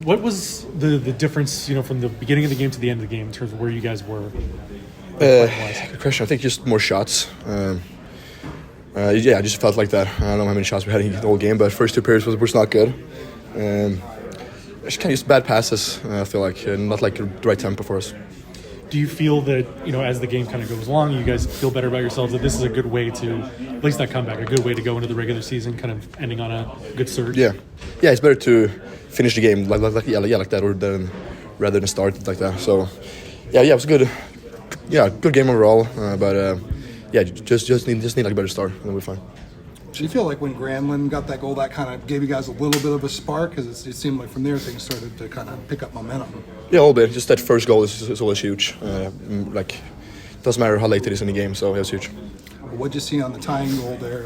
What was the difference, from the beginning of the game to the end of the game in terms of where you guys were? Good question. I think just more shots. I just felt like that. I don't know how many shots we had in the whole game, but first two periods was not good. It's kind of just bad passes, I feel like, not like the right tempo for us. Do you feel that, as the game kind of goes along, you guys feel better about yourselves, that this is a good way to, at least that comeback, a good way to go into the regular season, kind of ending on a good surge? Yeah, it's better to finish the game like that rather than start it like that. So, it was good. Yeah, good game overall, but just need like a better start, and then we're fine. Do you feel like when Granlund got that goal, that kind of gave you guys a little bit of a spark? Because it seemed like from there things started to kind of pick up momentum. Yeah, a little bit. Just that first goal is always huge. Doesn't matter how late it is in the game, so it was huge. What'd you see on the tying goal there?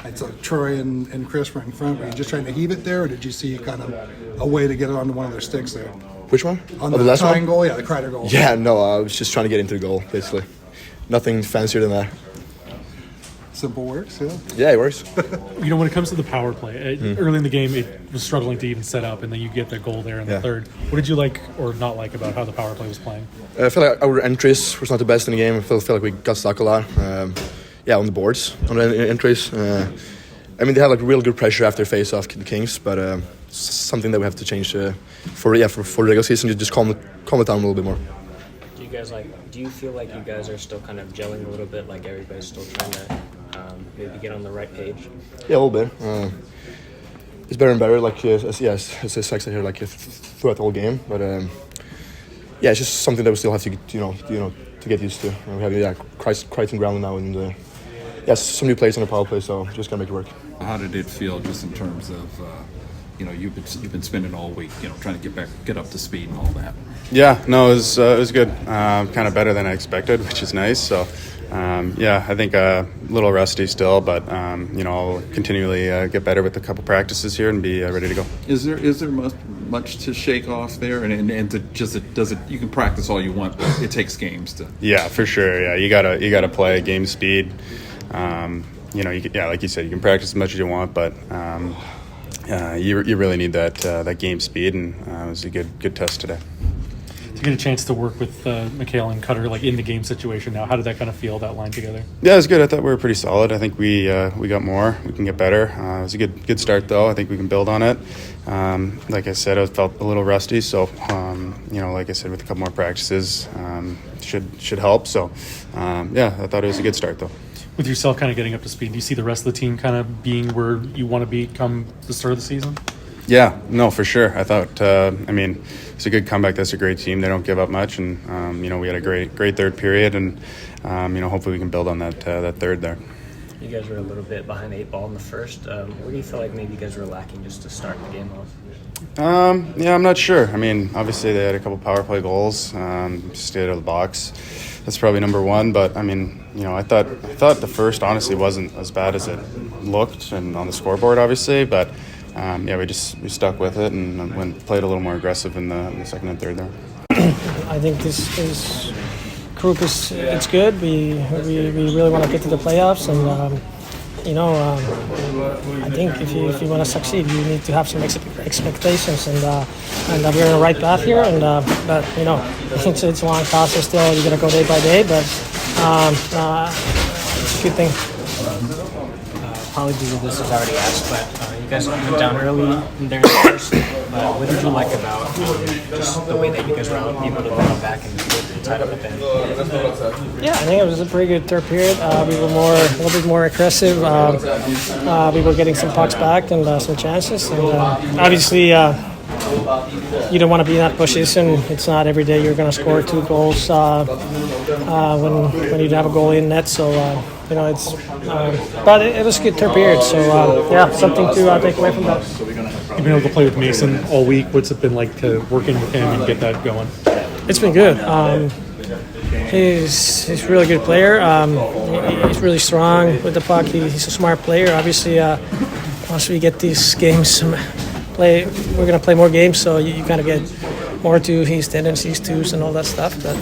It's like Troy and Chris were in front. Were you just trying to heave it there, or did you see kind of a way to get it onto one of their sticks there? Which one? On the last tying one? Goal? Yeah, the Kreider goal. Yeah, no, I was just trying to get into the goal, basically. Nothing fancier than that. Simple works, yeah. Yeah, it works. When it comes to the power play, early in the game, it was struggling to even set up, and then you get the goal there in the third. What did you like or not like about how the power play was playing? I feel like our entries was not the best in the game. I feel like we got stuck a lot. On the boards, on the entries. They had like real good pressure after face-off the Kings, but something that we have to change for regular season. Just calm it down a little bit more. Do you feel like you guys are still kind of gelling a little bit, like everybody's still trying to maybe get on the right page? Yeah, a little bit. It's better and better, as Zach said here, throughout the whole game. But it's just something that we still have to to get used to. We have Carlsson Granlund now, and some new plays on the power play, so just gotta make it work. How did it feel, just in terms of you've been spending all week trying to get up to speed and all that? Yeah, no, it was good. Kind of better than I expected, which is nice. So, I think a little rusty still, but I'll continually get better with a couple practices here and be ready to go. Is there much to shake off there, and you can practice all you want, but it takes games to. Yeah, for sure. Yeah, you gotta play game speed. Like you said, you can practice as much as you want, but. You really need that game speed, and it was a good test today. To get a chance to work with Mikael and Cutter in the game situation now, how did that kind of feel, that line together? Yeah, it was good. I thought we were pretty solid. I think we got more. We can get better. It was a good start though. I think we can build on it. Like I said, I felt a little rusty, so like I said, with a couple more practices, should help. So I thought it was a good start though. With yourself kind of getting up to speed, do you see the rest of the team kind of being where you want to be come the start of the season? Yeah, no, for sure. I thought, it's a good comeback. That's a great team. They don't give up much, and we had a great third period, and hopefully we can build on that third there. You guys were a little bit behind the 8 ball in the first. What do you feel like maybe you guys were lacking just to start the game off? I'm not sure. Obviously they had a couple power play goals, stayed out of the box. That's probably number one, but I thought the first honestly wasn't as bad as it looked, and on the scoreboard obviously, but we stuck with it and played a little more aggressive in the second and third there. I think this group it's good. We really want to get to the playoffs, and I think if you want to succeed, you need to have some expectations, and we're on the right path here. And but it's a long process still. You got to go day by day, but it's a good thing. Apologies if this is already asked, but you guys went down early there in the first. What did you like about just the way that you guys were able to battle back and get tied up at the end? Yeah, I think it was a pretty good third period. We were a little bit more aggressive. We were getting some pucks back and some chances. And obviously, you don't want to be in that position. It's not every day you're going to score 2 goals when you have a goalie in net. So but it was a good third period. So something to take away from that. You've been able to play with Mason all week. What's it been like to work in with him and get that going? It's been good. He's a really good player. He's really strong with the puck. He's a smart player. Obviously, once we get these games we're going to play more games, so you kind of get more to his tendencies, twos, and all that stuff. But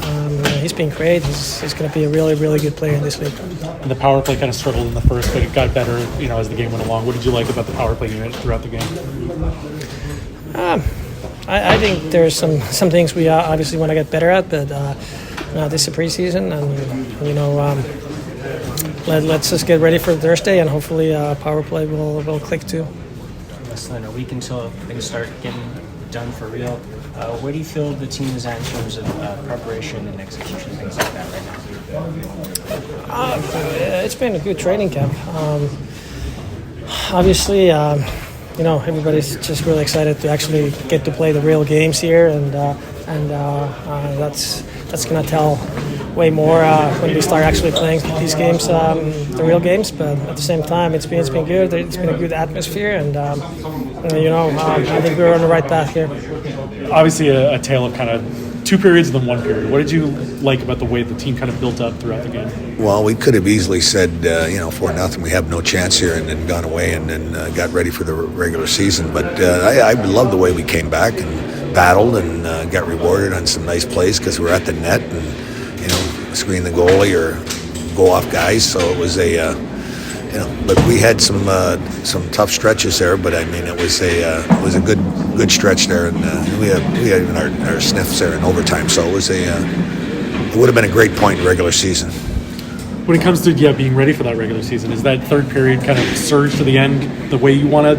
he's been great. He's going to be a really, really good player in this league. And the power play kind of struggled in the first, but it got better, as the game went along. What did you like about the power play unit throughout the game? I think there's some things we obviously want to get better at, but this is a preseason, and let's just get ready for Thursday, and hopefully power play will click too. Less than a week until things start getting done for real. Where do you feel the team is at in terms of preparation and execution, things like that right now? It's been a good training camp. Obviously, everybody's just really excited to actually get to play the real games here, and that's going to tell way more when we start actually playing these games, the real games. But at the same time, it's been good. It's been a good atmosphere, and I think we're on the right path here. Obviously, a tale of kind of 2 periods and then 1 period. What did you like about the way the team kind of built up throughout the game? Well, we could have easily said, 4-0, we have no chance here, and then gone away and then got ready for the regular season. But I love the way we came back and battled and got rewarded on some nice plays because we were at the net and, screen the goalie or go off guys. So it was but we had some tough stretches there. But I mean, it was a good stretch there, and we had even our sniffs there in overtime. So it would have been a great point in regular season. When it comes to being ready for that regular season, is that 3rd period kind of surge to the end the way you want to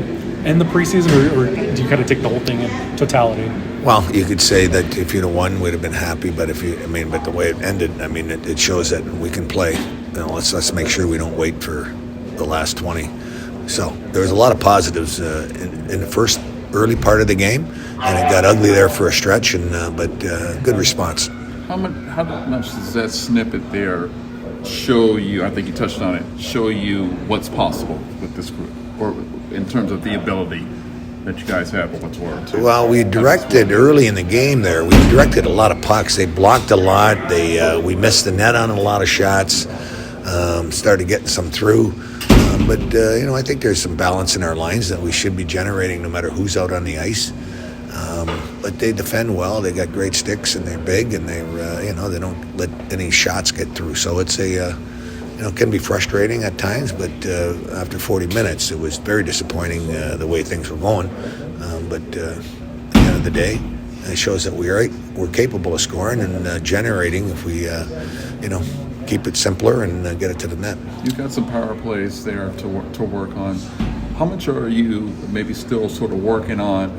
end the preseason, or do you kind of take the whole thing in totality? Well, you could say that if you'd have won, we'd have been happy. But but the way it ended, it shows that we can play. Let's make sure we don't wait for the last 20. So there was a lot of positives in the first early part of the game, and it got ugly there for a stretch. But good response. How much does that snippet there show you? I think you touched on it. Show you what's possible with this group, or in terms of the ability that you guys have, or what's worked? Well, we directed early in the game there. We directed a lot of pucks. They blocked a lot. We missed the net on a lot of shots. Started getting some through. But I think there's some balance in our lines that we should be generating no matter who's out on the ice. But they defend well. They got great sticks and they're big, and they don't let any shots get through. So it's it can be frustrating at times, but after 40 minutes, it was very disappointing the way things were going. But at the end of the day, it shows that we're capable of scoring and generating if we, keep it simpler and get it to the net. You've got some power plays there to work on. How much are you maybe still sort of working on?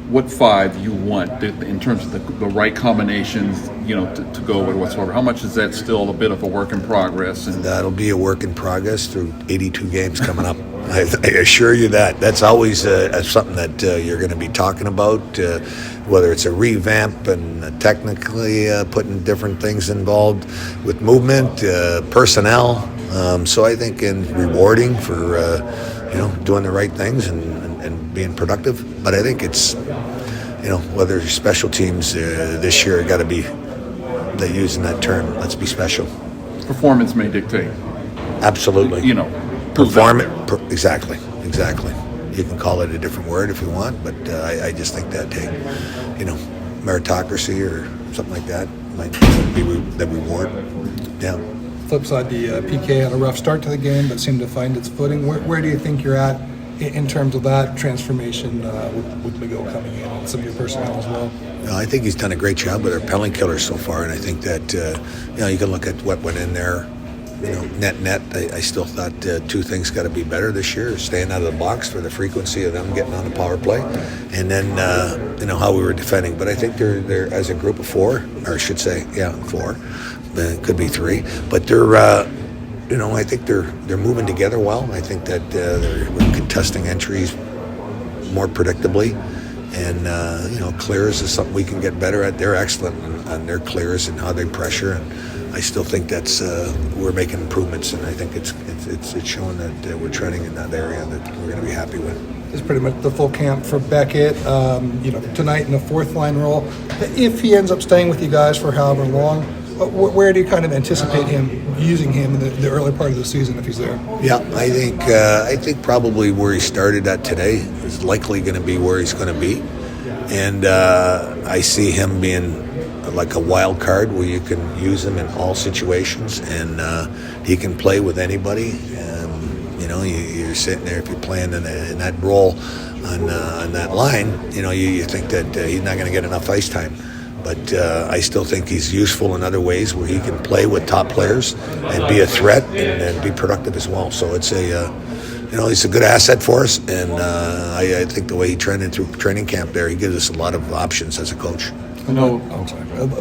What 5 you want in terms of the right combinations, to go with whatsoever. How much is that still a bit of a work in progress? And that'll be a work in progress through 82 games coming up. I assure you that. That's always something that you're going to be talking about, whether it's a revamp and technically putting different things involved with movement, personnel. So I think in rewarding for doing the right things and being productive. But I think it's whether special teams this year got to be using that term. Let's be special. Performance may dictate. Absolutely. Exactly. You can call it a different word if you want, but I just think that meritocracy or something like that might be the reward. Yeah. Flip side, the PK had a rough start to the game, but seemed to find its footing. Where do you think you're at in terms of that transformation with Miguel coming in and some of your personnel as well? I think he's done a great job with our penalty killers so far, and I think that you can look at what went in there. Net. I still thought 2 things got to be better this year: staying out of the box for the frequency of them getting on the power play, and then how we were defending. But I think they're as a group of 4, or I should say, 4. It could be 3, but they're. I think they're moving together well. I think that they're contesting entries more predictably, and clears is something we can get better at. They're excellent on their clears and how they pressure, and I still think that's we're making improvements, and I think it's showing that we're trending in that area that we're going to be happy with. It's pretty much the full camp for Beckett. Tonight in the 4th line role. If he ends up staying with you guys for however long, where do you kind of anticipate using him in the early part of the season if he's there? Yeah, I think probably where he started at today is likely going to be where he's going to be, and I see him being like a wild card where you can use him in all situations, and he can play with anybody. You're sitting there if you're playing in that role on that line, you think that he's not going to get enough ice time. But I still think he's useful in other ways where he can play with top players and be a threat and be productive as well. So it's he's a good asset for us, and I think the way he trended through training camp there, he gives us a lot of options as a coach.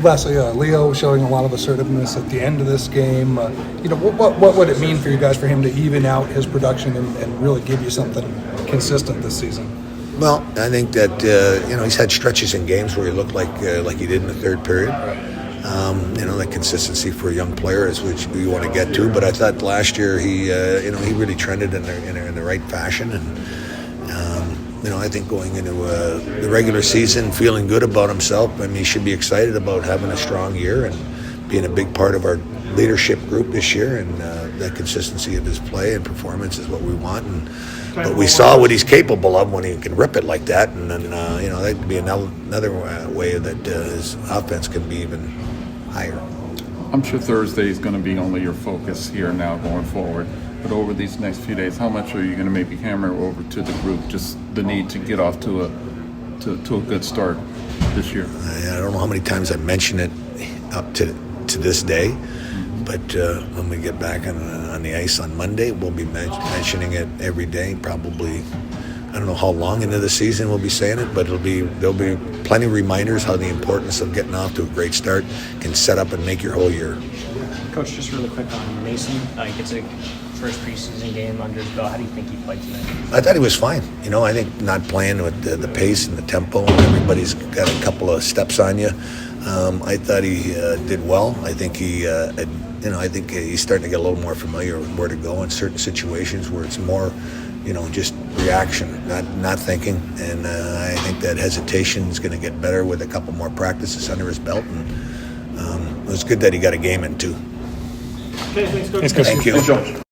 Lastly, Leo showing a lot of assertiveness at the end of this game. What would it mean for you guys for him to even out his production and really give you something consistent this season? Well, I think that he's had stretches in games where he looked like he did in the third period. That consistency for a young player is which we want to get to. But I thought last year he really trended in the right fashion, and I think going into the regular season feeling good about himself. I mean, he should be excited about having a strong year and being a big part of our leadership group this year. And that consistency of his play and performance is what we want. But we saw what he's capable of when he can rip it like that, and then that could be another way that his offense can be even higher. I'm sure Thursday is going to be only your focus here now going forward. But over these next few days, how much are you going to maybe hammer over to the group? Just the need to get off to a good start this year. I don't know how many times I mentioned it up to this day. But when we get back on the ice on Monday, we'll be mentioning it every day. Probably, I don't know how long into the season we'll be saying it, but there'll be plenty of reminders how the importance of getting off to a great start can set up and make your whole year. Coach, just really quick on Mason. Gets a first preseason game under his belt. How do you think he played tonight? I thought he was fine. I think not playing with the pace and the tempo, and everybody's got a couple of steps on you. I thought he did well. I think I think he's starting to get a little more familiar with where to go in certain situations where it's more, just reaction, not thinking. And I think that hesitation is going to get better with a couple more practices under his belt. And it was good that he got a game in too. Okay, thanks, Coach. Thank you.